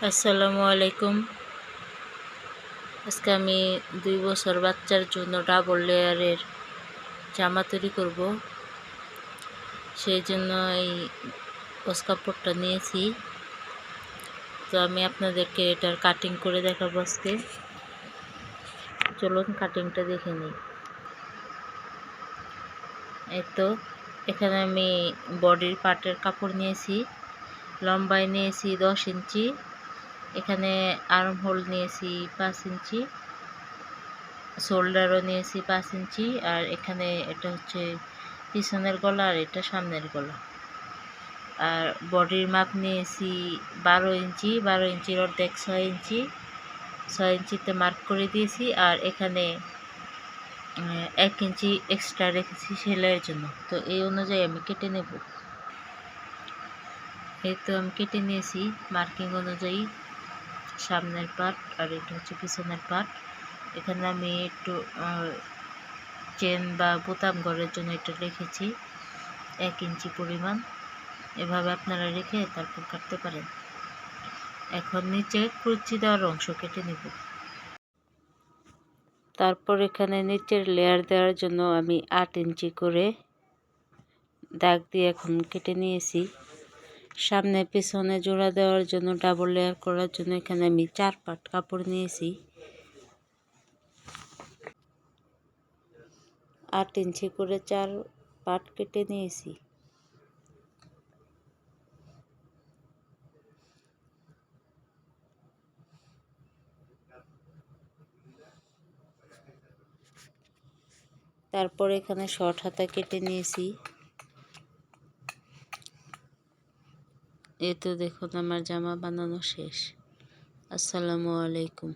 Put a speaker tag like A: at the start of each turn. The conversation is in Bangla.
A: আসসালামু আলাইকুম। আজকে আমি 2 বছর বাচ্চার জন্য ডাবল লেয়ারের জামা তৈরি করব। সেই জন্য এই গজ কাপড়টা নিয়েছি। তো আমি আপনাদেরকে এটার কাটিং করে দেখাবো আজকে। চলুন কাটিংটা দেখে নিই। এই তো এখানে আমি বডির পার্টের কাপড় নিয়েছি, লম্বায় নিয়েছি 10 ইঞ্চি, এখানে আর্ম হোল নিয়েছি 5 ইঞ্চি, শোল্ডারও নিয়েছি 5 ইঞ্চি, আর এখানে এটা হচ্ছে পিছনের গলা আর এটা সামনের গলা। আর বডির মাপ নিয়েছি 12 ইঞ্চি, 12 ইঞ্চির অর্ধেক 6 ইঞ্চি, 6 ইঞ্চিতে মার্ক করে দিয়েছি। আর এখানে 1 ইঞ্চি এক্সট্রা রেখেছি সেলাইয়ের জন্য। তো এই অনুযায়ী আমি কেটে নেব। এই তো আমি কেটে নিয়েছি মার্কিং অনুযায়ী সামনের পার্ট, আর এটা হচ্ছে পিছনের পার্ট। এখানে আমি একটু চেন বা বোতাম ঘরের জন্য এটা রেখেছি 1 ইঞ্চি পরিমাণ। এভাবে আপনারা রেখে তারপর কাটতে পারেন। এখন নিচে কুচি দেওয়ার অংশ কেটে নেব। তারপর এখানে নিচের লেয়ার দেওয়ার জন্য আমি 8 ইঞ্চি করে দাগ দিয়ে এখন কেটে নিয়েছি। সামনে পিছনে জোড়া দেওয়ার জন্য ডাবল লেয়ার করার জন্য এখানে আমি 4 পাট কাপড় নিয়েছি। 8 ইঞ্চি করে 4 পাট কেটে নিয়েছি। তারপর এখানে শর্ট হাতা কেটে নিয়েছি। এই তো দেখুন আমার জামা বানানো শেষ। আসসালামু আলাইকুম।